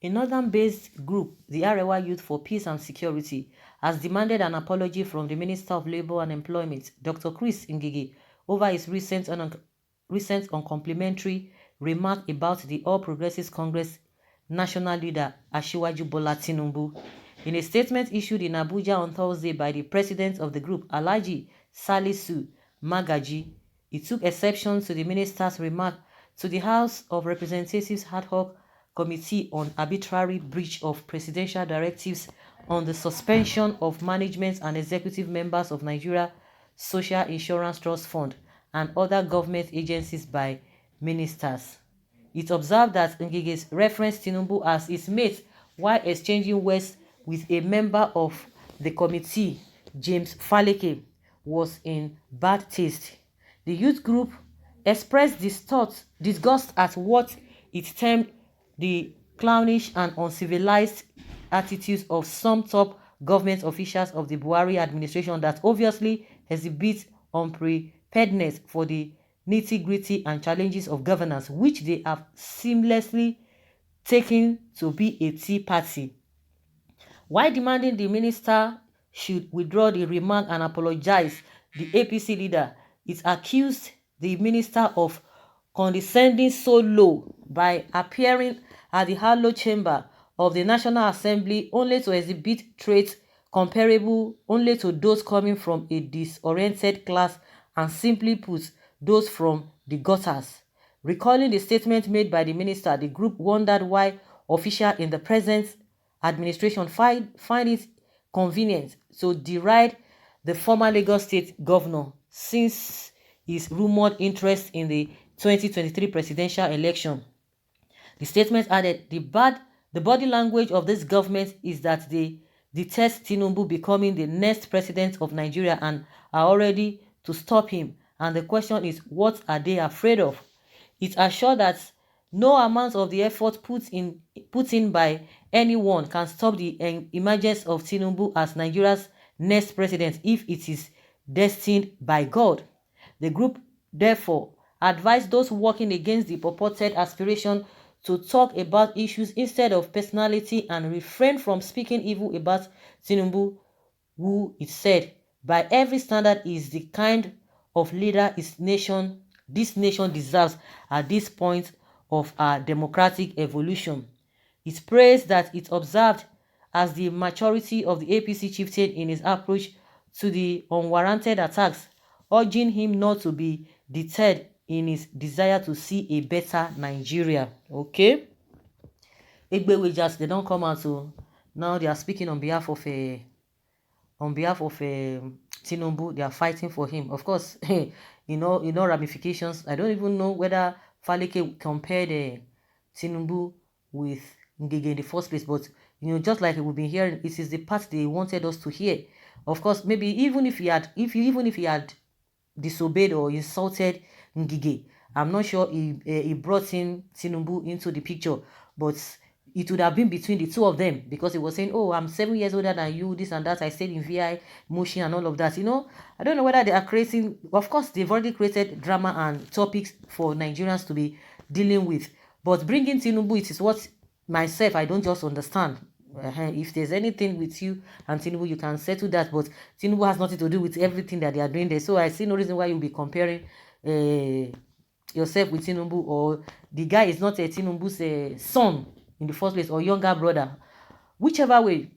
A northern-based group, the Arewa Youth for Peace and Security, has demanded an apology from the Minister of Labour and Employment, Dr. Chris Ngige, over his recent uncomplimentary remark about the All Progressives Congress national leader Asiwaju Bola Tinubu. In a statement issued in Abuja on Thursday by the president of the group, Alhaji Salisu Magaji, he took exception to the minister's remark to the House of Representatives ad hoc committee on arbitrary breach of presidential directives on the suspension of management and executive members of Nigeria Social Insurance Trust Fund and other government agencies by ministers. It observed that Ngige's referenced Tinubu as his mate while exchanging words with a member of the committee, James Faleke, was in bad taste. The youth group expressed disgust at what it termed the clownish and uncivilized attitudes of some top government officials of the Buhari administration that obviously exhibit unpreparedness for the nitty-gritty and challenges of governance, which they have seamlessly taken to be a tea party. While demanding the minister should withdraw the remark and apologize, the APC leader is accused the minister of condescending so low by appearing at the hallowed chamber of the National Assembly only to exhibit traits comparable only to those coming from a disoriented class and, simply put, those from the gutters. Recalling the statement made by the minister, the group wondered why officials in the present administration find it convenient to deride the former Lagos State governor since his rumored interest in the 2023 presidential election. The statement added, the body language of this government is that they detest Tinubu becoming the next president of Nigeria and are ready to stop him. And the question is, what are they afraid of? It assured that no amount of the effort put in by anyone can stop the emergence of Tinubu as Nigeria's next president if it is destined by God. The group, therefore, advised those working against the purported aspiration to talk about issues instead of personality and refrain from speaking evil about Tinubu, who, it said, by every standard is the kind of leader this nation deserves at this point of our democratic evolution. It praised that it observed as the maturity of the APC chieftain in his approach to the unwarranted attacks, urging him not to be deterred in his desire to see a better Nigeria. Okay? Egbewe they don't come out, so now they are speaking on behalf of Tinubu. They are fighting for him. Of course, ramifications. I don't even know whether Faleke compared Tinubu with Ngige in the first place, but just like we've been hearing, it is the part they wanted us to hear. Of course, maybe even if he had disobeyed or insulted Ngige, I'm not sure he brought in Tinubu into the picture, but it would have been between the two of them, because he was saying, oh, I'm 7 years older than you, this and that, I stayed in VI motion and all of that. I don't know whether they are creating, of course they've already created drama and topics for Nigerians to be dealing with, but bringing Tinubu, it is what myself I don't just understand. If there's anything with you and Tinubu, you can settle that, but Tinubu has nothing to do with everything that they are doing there. So I see no reason why you'll be comparing yourself with Tinubu, or the guy is not a Tinubu's son in the first place, or younger brother. Whichever way,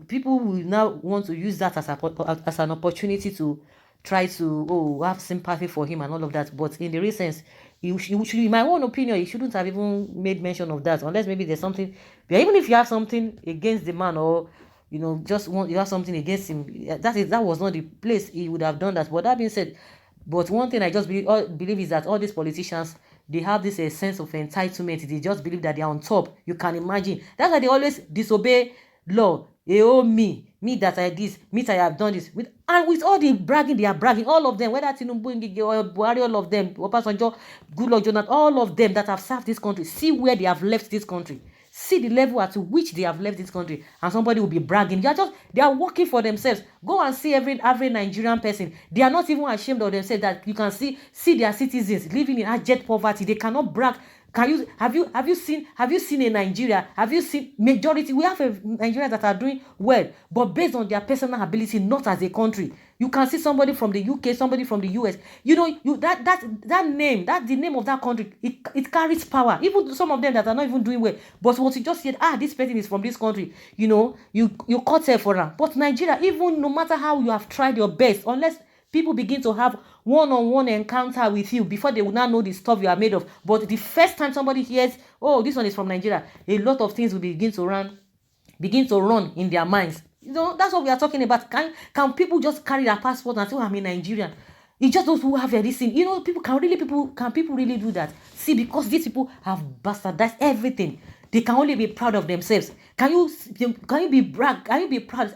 people will now want to use that as an opportunity to try to have sympathy for him and all of that. But in the real sense, in my own opinion, he shouldn't have even made mention of that, unless maybe there's something. But even if you have something against the man, or you have something against him, that was not the place he would have done that. But that being said, but one thing I just believe is that all these politicians, they have this sense of entitlement. They just believe that they are on top. You can imagine. That's why they always disobey law. Me that I this, me that I have done this. With all the bragging, they are bragging. All of them, whether Tinubu, Ngige, or Buhari, all of them, Obasanjo, Goodluck Jonathan, all of them that have served this country. See where they have left this country. See the level at which they have left this country, and somebody will be bragging. They are working for themselves. Go and see every Nigerian person. They are not even ashamed of themselves, that you can see their citizens living in abject poverty. They cannot brag Can you have you seen a Nigeria? Have you seen majority? We have a Nigerians that are doing well, but based on their personal ability, not as a country. You can see somebody from the UK, somebody from the US. That name, that the name of that country, it carries power. Even some of them that are not even doing well, but once you just said, this person is from this country, you cut her for her. But Nigeria, even no matter how you have tried your best, unless people begin to have one-on-one encounter with you before they will now know the stuff you are made of. But the first time somebody hears, oh, this one is from Nigeria, a lot of things will begin to run in their minds. That's what we are talking about. Can people just carry their passport and say, oh, I'm a Nigerian? It's just those who have everything. Can people really do that? See, because these people have bastardized everything. They can only be proud of themselves. Can you be brag? Can you be proud?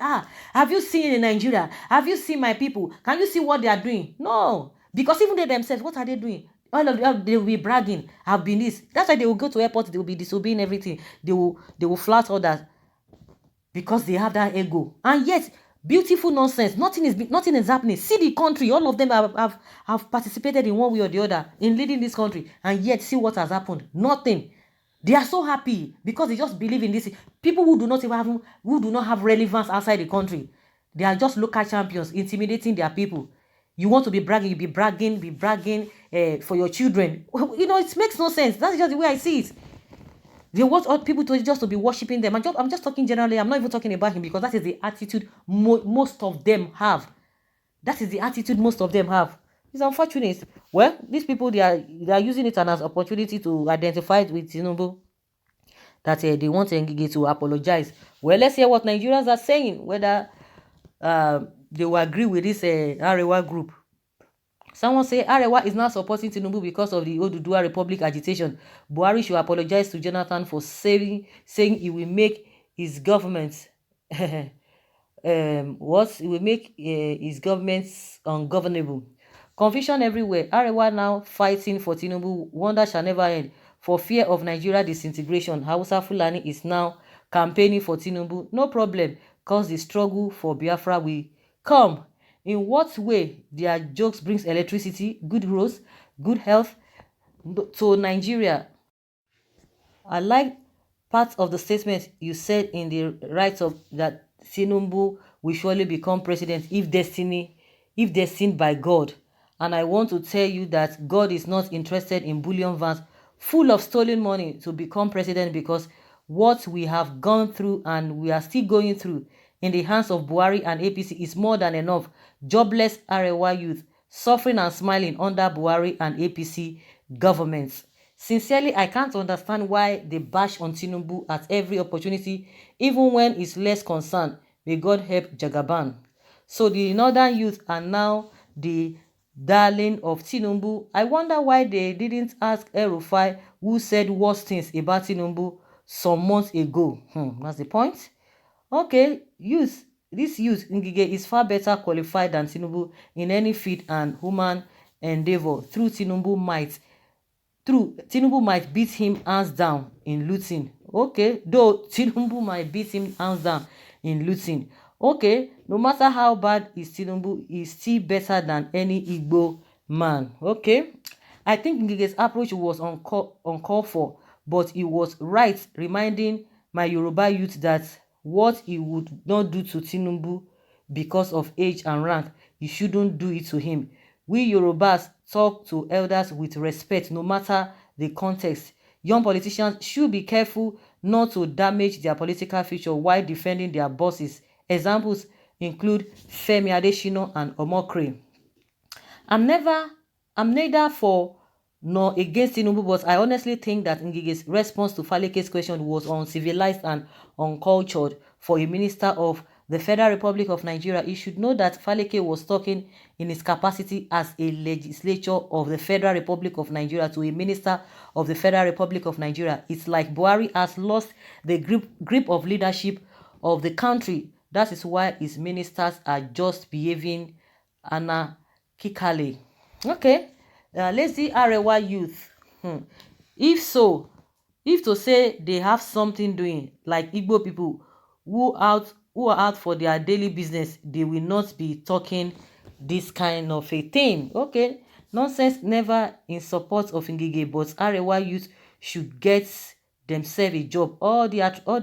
Have you seen in Nigeria? Have you seen my people? Can you see what they are doing? No, because even they themselves, what are they doing? All of them, they will be bragging. I've been this. That's why they will go to airport. They will be disobeying everything. They will flat others because they have that ego. And yet, beautiful nonsense. Nothing is happening. See the country. All of them have participated in one way or the other in leading this country, and yet see what has happened. Nothing. They are so happy because they just believe in this. People who do not have relevance outside the country, they are just local champions intimidating their people. You want to be bragging, be bragging for your children. It makes no sense. That's just the way I see it. They want all people to be worshiping them. I'm just talking generally. I'm not even talking about him because that is the attitude most of them have. That is the attitude most of them have. It's unfortunate. Well, these people, they are using it as an opportunity to identify with Tinubu, that they want Ngige to apologize. Well, let's hear what Nigerians are saying, whether they will agree with this Arewa group. Someone say Arewa is now supporting Tinubu because of the Oduduwa Republic agitation. Buhari should apologize to Jonathan for saying he will make his government He will make his government ungovernable. Confusion everywhere. Arewa now fighting for Tinubu. Wonder shall never end. For fear of Nigeria disintegration, Hausa Fulani is now campaigning for Tinubu. No problem, cause the struggle for Biafra will come. In what way their jokes brings electricity, good roads, good health to Nigeria? I like part of the statement you said in the write-up that Tinubu will surely become president if destined by God. And I want to tell you that God is not interested in bullion vans full of stolen money to become president, because what we have gone through and we are still going through in the hands of Buhari and APC is more than enough. Jobless Arewa youth suffering and smiling under Buhari and APC governments. Sincerely, I can't understand why they bash on Tinubu at every opportunity, even when it's less concerned. May God help Jagaban. So the northern youth are now the darling of Tinubu. I wonder why they didn't ask El-Rufai, who said worse things about Tinubu some months ago. That's the point. Okay, this youth, Ngige, is far better qualified than Tinubu in any field and human endeavor. Tinubu might beat him hands down in looting. Okay, though Tinubu might beat him hands down in looting. Okay, no matter how bad is Tinubu, is still better than any Igbo man. Okay, I think Ngige's approach was uncalled for, but he was right, reminding my Yoruba youth that what he would not do to Tinubu because of age and rank, he shouldn't do it to him. We Yorubas talk to elders with respect, no matter the context. Young politicians should be careful not to damage their political future while defending their bosses. Examples include Femi Adesina and Omokri. I'm neither for nor against Tinubu, but I honestly think that Ngige's response to Faleke's question was uncivilized and uncultured for a minister of the Federal Republic of Nigeria. He should know that Faleke was talking in his capacity as a legislator of the Federal Republic of Nigeria to a minister of the Federal Republic of Nigeria. It's like Buhari has lost the grip of leadership of the country. That is why his ministers are just behaving anarchically. Okay, let's see Arewa youth. If to say they have something doing, like Igbo people who are out for their daily business, they will not be talking this kind of a thing. Okay, nonsense never in support of Ngige, but Arewa youth should get themselves a job. All the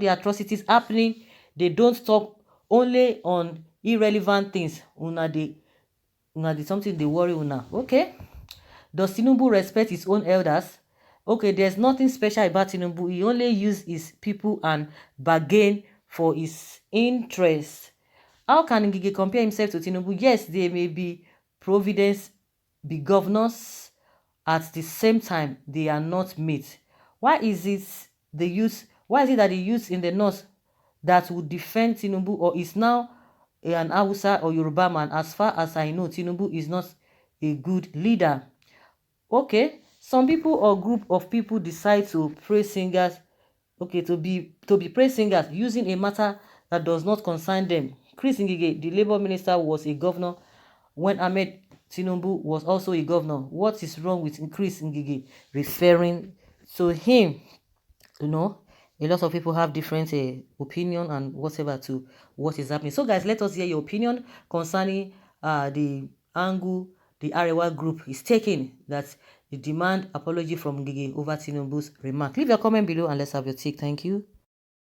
atrocities happening, they don't talk only on irrelevant things. Una the something they worry una. Okay. Does Tinubu respect his own elders? Okay, there's nothing special about Tinubu. He only use his people and bargain for his interest. How can Ngige compare himself to Tinubu? Yes, they may be providence, be governors. At the same time, they are not mates. Why is it why is it that the youth in the north that would defend Tinubu or is now an Hausa or Yoruba man? As far as I know, Tinubu is not a good leader. Okay, some people or group of people decide to praise singers, okay, to be praise singers using a matter that does not concern them. Chris Ngige, the Labour Minister, was a governor when Ahmed Tinubu was also a governor. What is wrong with Chris Ngige referring to him? You know, a lot of people have different opinion and whatever to what is happening. So guys, let us hear your opinion concerning the angle the Arewa group is taking, that they demand apology from Ngige over Tinubu's remark. Leave your comment below and let's have your take. Thank you.